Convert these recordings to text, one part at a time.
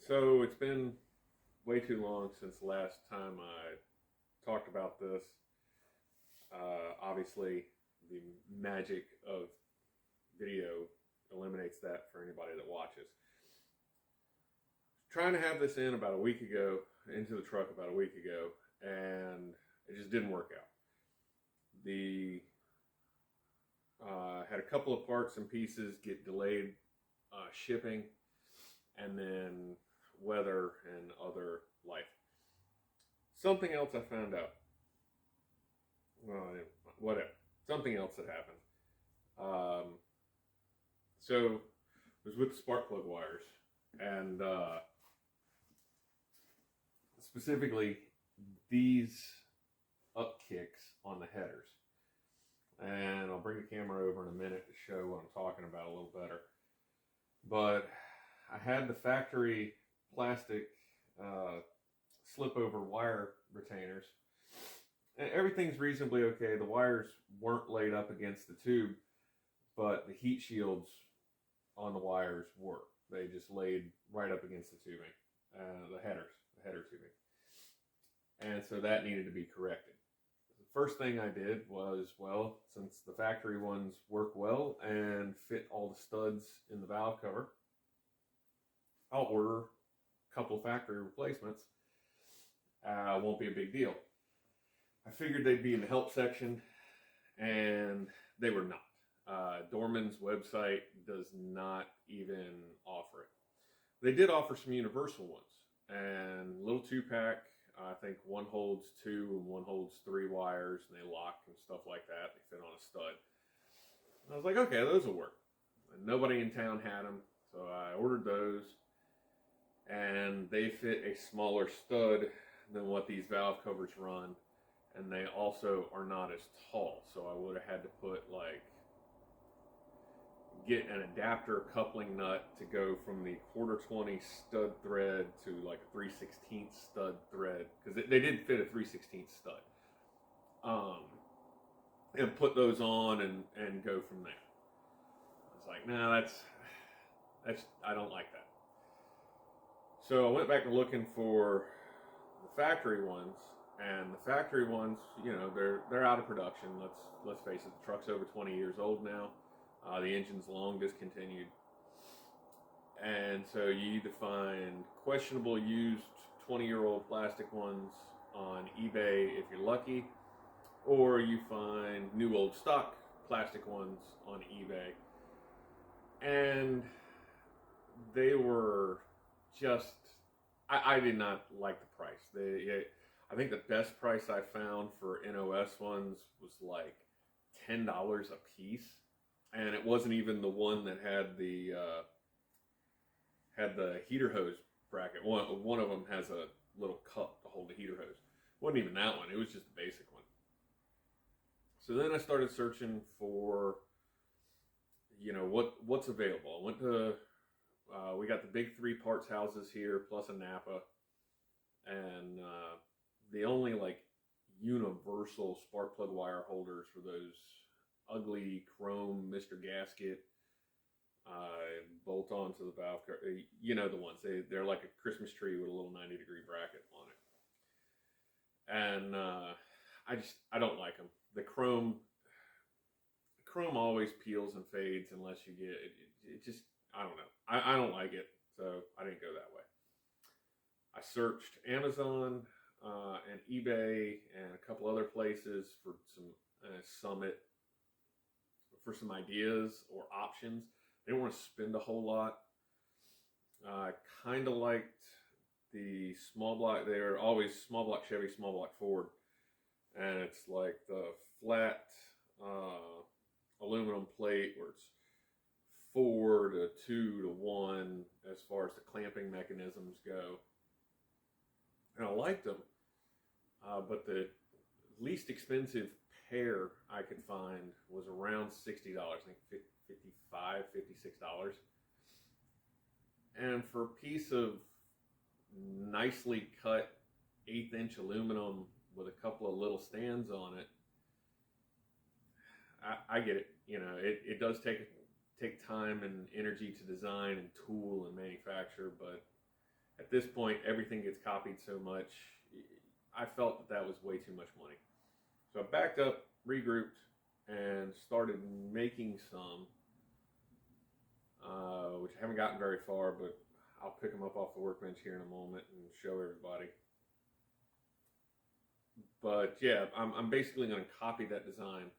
So it's been way too long since the last time I talked about this. Obviously, the magic of video eliminates that for anybody that watches. Trying to have this in about a week ago, into the truck about a week ago, and it just didn't work out. The had a couple of parts and pieces get delayed shipping, and then weather and other life. Something else I found out. Well, whatever. Something else that happened. So it was with the spark plug wires, and specifically these up kicks on the headers. And I'll bring the camera over in a minute to show what I'm talking about a little better. But I had the factory plastic slip over wire retainers. And everything's reasonably okay. The wires weren't laid up against the tube, but the heat shields on the wires were. They just laid right up against the tubing, the header tubing. And so that needed to be corrected. The first thing I did was, well, since the factory ones work well and fit all the studs in the valve cover, I'll order a couple of factory replacements. Won't be a big deal. I figured they'd be in the help section, and they were not. Dorman's website does not even offer it. They did offer some universal ones, and little 2-pack. I think one holds 2 and one holds 3 wires, and they lock and stuff like that. They fit on a stud. And I was like, okay, those will work. And nobody in town had them, so I ordered those, and they fit a smaller stud than what these valve covers run, and they also are not as tall. So I would have had to put get an adapter coupling nut to go from the 1/4-20 stud thread to like a 3/16 stud thread, because they did fit a 3/16 stud, and put those on and go from there. I was like, nah, that's I don't like that. So I went back to looking for the factory ones, and the factory ones, they're out of production. Let's face it, the truck's over 20 years old now. The engine's long discontinued. And so you either find questionable used 20-year-old plastic ones on eBay if you're lucky, or you find new old stock plastic ones on eBay. And they were just, I did not like the price. I think the best price I found for NOS ones was like $10 a piece. And it wasn't even the one that had the heater hose bracket. One of them has a little cup to hold the heater hose. It wasn't even that one. It was just the basic one. So then I started searching for, what's available. I went to, we got the big 3 parts houses here, plus a Napa. And the only universal spark plug wire holders for those ugly chrome Mr. Gasket bolt on to the valve cover. The ones. They're like a Christmas tree with a little 90-degree bracket on it. And I don't like them. The chrome always peels and fades unless you get it. It just, I don't know. I don't like it, so I didn't go that way. I searched Amazon and eBay and a couple other places for some Summit, for some ideas or options. I didn't want to spend a whole lot. I kind of liked the small block. They're always small block Chevy, small block Ford. And it's like the flat aluminum plate where it's 4 to 2 to 1 as far as the clamping mechanisms go. And I liked them. But the least expensive pair I could find was around $60. I think $55, $56. And for a piece of nicely cut 1/8-inch aluminum with a couple of little stands on it, I get it. It does take time and energy to design and tool and manufacture, but at this point, everything gets copied so much. I felt that was way too much money. So I backed up, regrouped, and started making some, which I haven't gotten very far, but I'll pick them up off the workbench here in a moment and show everybody. But yeah, I'm basically going to copy that design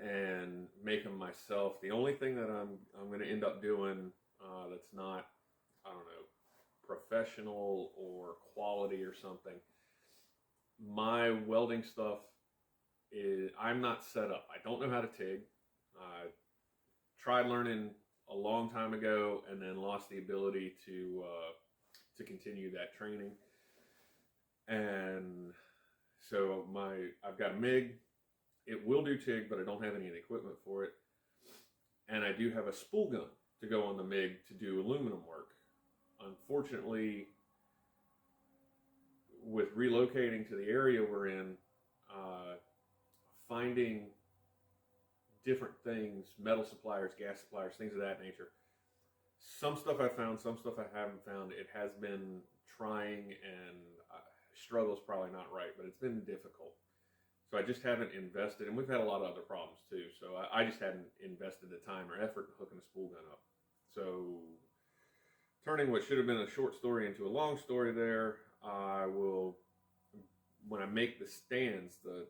and make them myself. The only thing that I'm going to end up doing that's not, I don't know, professional or quality or something. My welding stuff is, I'm not set up. I don't know how to TIG. I tried learning a long time ago and then lost the ability to continue that training. And so I've got a MIG. It will do TIG, but I don't have any of the equipment for it. And I do have a spool gun to go on the MIG to do aluminum work. Unfortunately, with relocating to the area we're in, finding different things, metal suppliers, gas suppliers, things of that nature. Some stuff I found, some stuff I haven't found. It has been trying, and struggle's probably not right, but it's been difficult. So I just haven't invested, and we've had a lot of other problems too. So I just hadn't invested the time or effort in hooking a spool gun up. So turning what should have been a short story into a long story there, I will, when I make the stands, the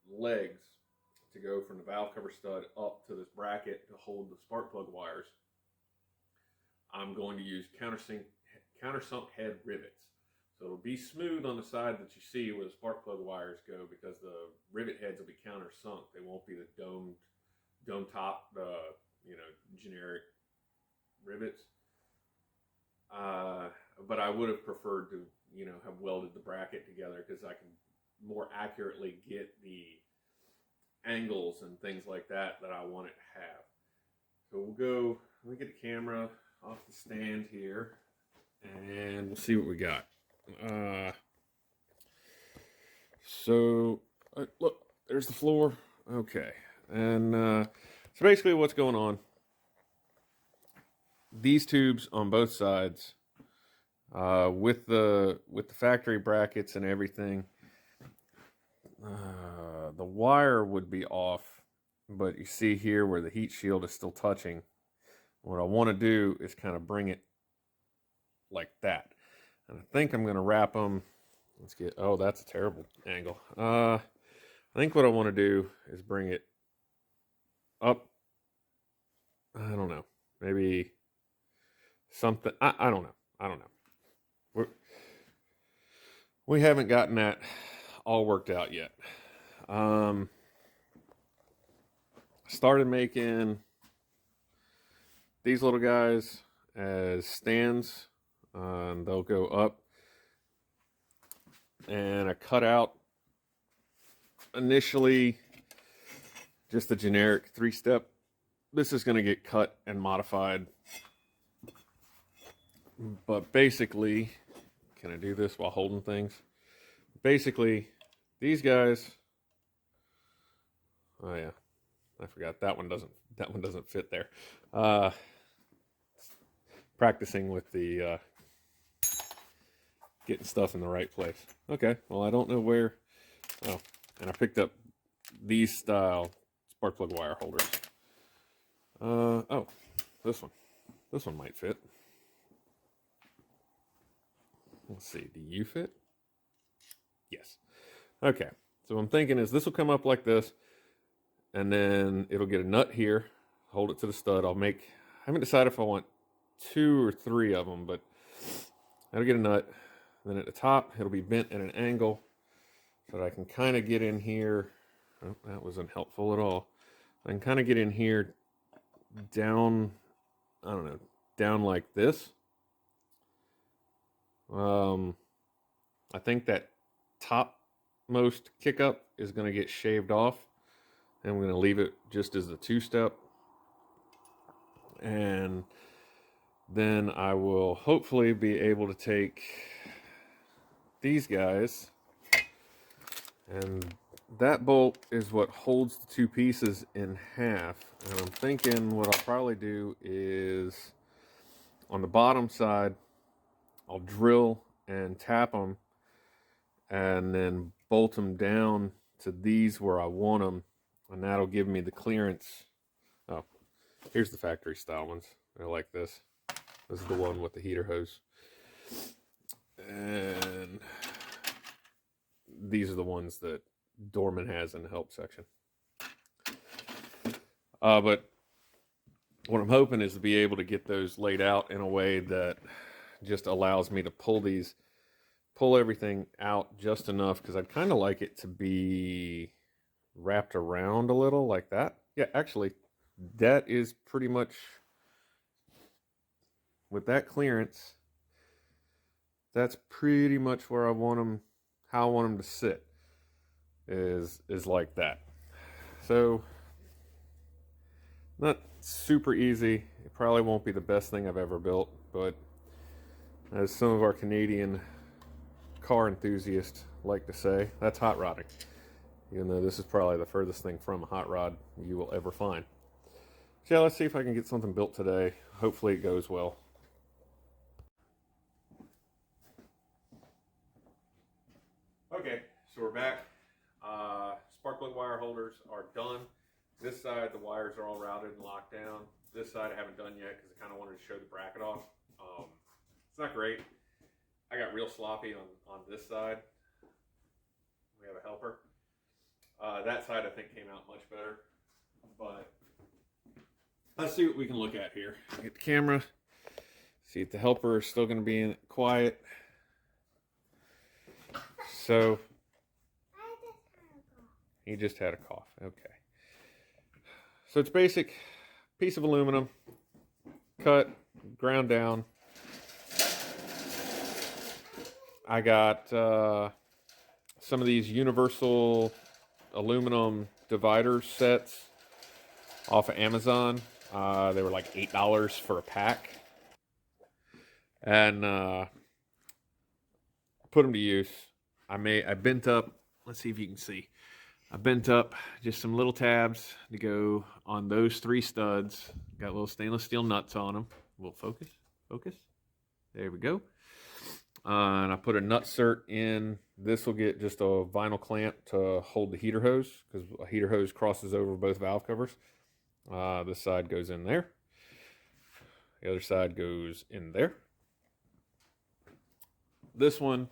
legs to go from the valve cover stud up to this bracket to hold the spark plug wires, I'm going to use countersunk head rivets. So it'll be smooth on the side that you see where the spark plug wires go, because the rivet heads will be countersunk. They won't be the dome top, generic rivets. But I would have preferred to, have welded the bracket together, because I can more accurately get the angles and things like that I want it to have. So let me get the camera off the stand here, and we'll see what we got. Look, there's the floor. Okay. And so basically what's going on, these tubes on both sides, with the factory brackets and everything, the wire would be off, but you see here where the heat shield is still touching. What I want to do is kind of bring it like that. And I think I'm going to wrap them. Let's get, oh, that's a terrible angle. I think what I want to do is bring it up. I don't know. Maybe something. I don't know. We haven't gotten that all worked out yet. Started making these little guys as stands. And they'll go up, and I cut out initially just the generic 3-step. This is going to get cut and modified, but basically, can I do this while holding things? Basically, these guys, oh yeah, I forgot that one doesn't fit there. Practicing with the getting stuff in the right place. Okay, well, I don't know where. Oh, and I picked up these style spark plug wire holders. Oh, this one might fit. Let's see, do you fit? Yes. Okay, so what I'm thinking is this will come up like this, and then it'll get a nut here, hold it to the stud. I haven't decided if I want 2 or 3 of them, but that'll get a nut. Then at the top, it'll be bent at an angle so that I can kind of get in here. Oh, that wasn't helpful at all. I can kind of get in here down, I don't know, down like this. I think that topmost kick up is going to get shaved off, and I'm going to leave it just as the 2-step. And then I will hopefully be able to take these guys, and that bolt is what holds the 2 pieces in half. And I'm thinking what I'll probably do is On the bottom side, I'll drill and tap them and then bolt them down to these where I want them, and that'll give me the clearance. Oh, here's the factory style ones. They're like this. This is the one with the heater hose. And these are the ones that Dorman has in the help section. But what I'm hoping is to be able to get those laid out in a way that just allows me to pull everything out just enough, because I'd kind of like it to be wrapped around a little like that. Yeah, actually, that is pretty much, with that clearance, that's pretty much where I want them, how I want them to sit, is like that. So, not super easy. It probably won't be the best thing I've ever built, but as some of our Canadian car enthusiasts like to say, that's hot rodding. Even though this is probably the furthest thing from a hot rod you will ever find. So yeah, let's see if I can get something built today. Hopefully it goes well. Okay, so we're back. Sparkling wire holders are done. This side, the wires are all routed and locked down. This side I haven't done yet because I kind of wanted to show the bracket off. It's not great. I got real sloppy on this side. We have a helper. That side I think came out much better. But let's see what we can look at here. Get the camera. See if the helper is still going to be in quiet. So he just had a cough. Okay. So it's basic piece of aluminum, cut, ground down. I got some of these universal aluminum divider sets off of Amazon. They were like $8 for a pack. And put them to use. I bent up, let's see if you can see. I bent up just some little tabs to go on those 3 studs. Got little stainless steel nuts on them. We'll focus. There we go. And I put a nut cert in. This will get just a vinyl clamp to hold the heater hose, because a heater hose crosses over both valve covers. This side goes in there. The other side goes in there. This one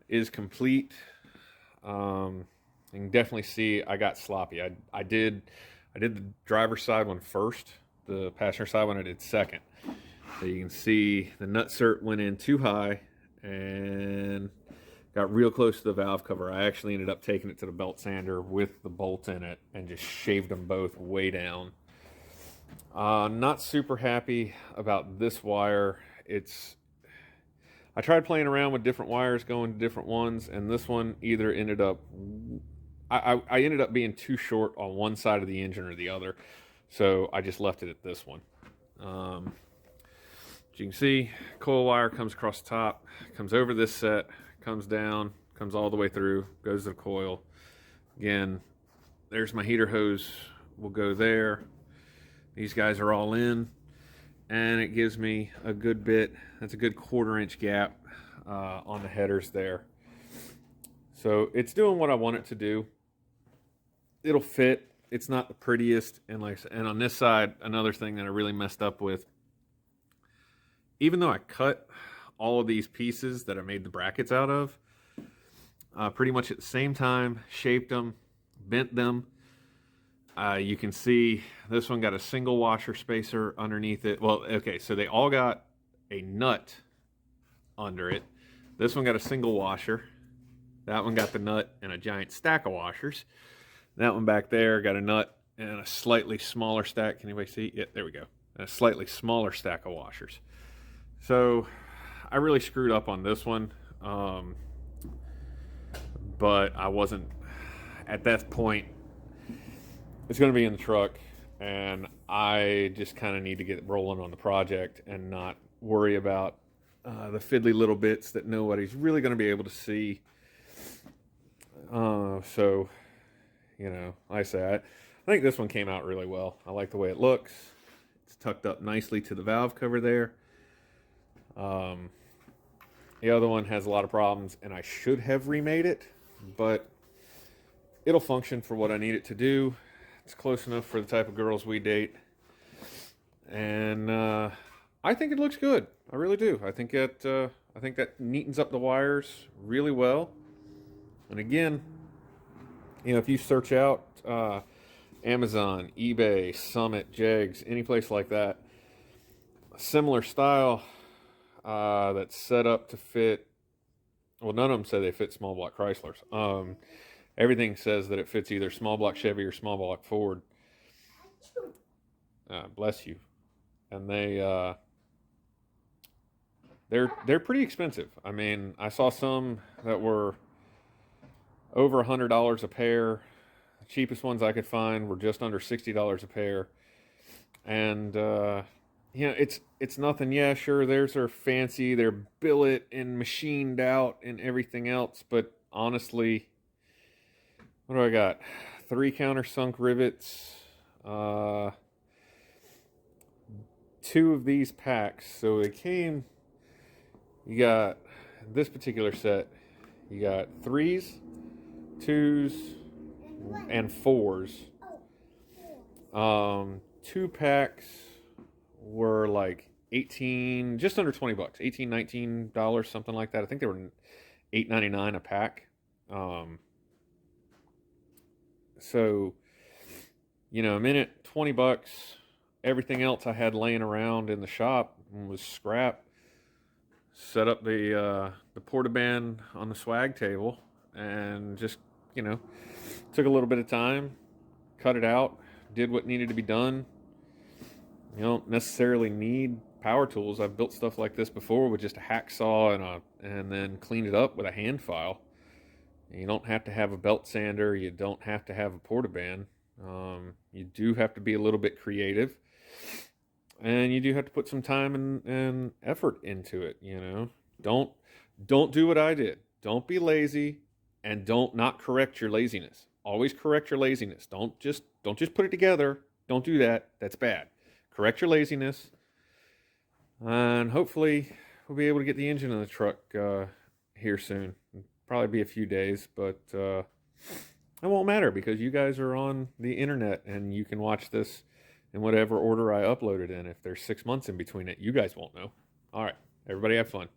is complete. You can definitely see I got sloppy. I did the driver's side one first. The passenger side one I did second. So you can see the nut cert went in too high and got real close to the valve cover. I actually ended up taking it to the belt sander with the bolt in it and just shaved them both way down. Not super happy about this wire. I tried playing around with different wires, going to different ones, and this one either ended up, I ended up being too short on one side of the engine or the other, so I just left it at this one. As you can see, coil wire comes across the top, comes over this set, comes down, comes all the way through, goes to the coil. Again, there's my heater hose, will go there. These guys are all in, and it gives me a good bit, that's a good 1/4 inch gap on the headers there. So it's doing what I want it to do. It'll fit. It's not the prettiest, and on this side, another thing that I really messed up with, even though I cut all of these pieces that I made the brackets out of, pretty much at the same time, shaped them, bent them. You can see this one got a single washer spacer underneath it. Well, okay, so they all got a nut under it. This one got a single washer. That one got the nut and a giant stack of washers. That one back there got a nut and a slightly smaller stack. Can anybody see? Yeah, there we go. A slightly smaller stack of washers. So I really screwed up on this one. But I wasn't, at that point, it's going to be in the truck, and I just kind of need to get rolling on the project and not worry about the fiddly little bits that nobody's really going to be able to see. So, you know, like I say, I think this one came out really well. I like the way it looks. It's tucked up nicely to the valve cover there. The other one has a lot of problems, and I should have remade it, but it'll function for what I need it to do. It's close enough for the type of girls we date, and I think it looks good. I really do. I think that neatens up the wires really well. And again, if you search out Amazon, eBay, Summit, Jegs, any place like that, a similar style that's set up to fit. Well, none of them say they fit small block Chryslers. Everything says that it fits either small block Chevy or small block Ford. Bless you. And they're pretty expensive. I mean, I saw some that were over $100 a pair. The cheapest ones I could find were just under $60 a pair. And it's nothing. Yeah, sure, theirs are fancy. They're billet and machined out and everything else. But honestly, what do I got? 3 countersunk rivets. 2 of these packs. So they came. You got this particular set. You got 3s, 2s, and 4s. 2 packs were like 18, just under 20 bucks, $18, $19, something like that. I think they were $8.99 a pack. So, a minute, 20 bucks. Everything else I had laying around in the shop was scrap. Set up the portaband on the swag table and just, took a little bit of time, cut it out, did what needed to be done. You don't necessarily need power tools. I've built stuff like this before with just a hacksaw and then cleaned it up with a hand file. You don't have to have a belt sander. You don't have to have a portaband. You do have to be a little bit creative, and you do have to put some time and effort into it. Don't do what I did. Don't be lazy, and don't not correct your laziness. Always correct your laziness. Don't just put it together. Don't do that. That's bad. Correct your laziness, and hopefully we'll be able to get the engine in the truck here soon. Probably be a few days, but it won't matter because you guys are on the internet and you can watch this in whatever order I upload it in. If there's 6 months in between it, you guys won't know. All right, everybody have fun.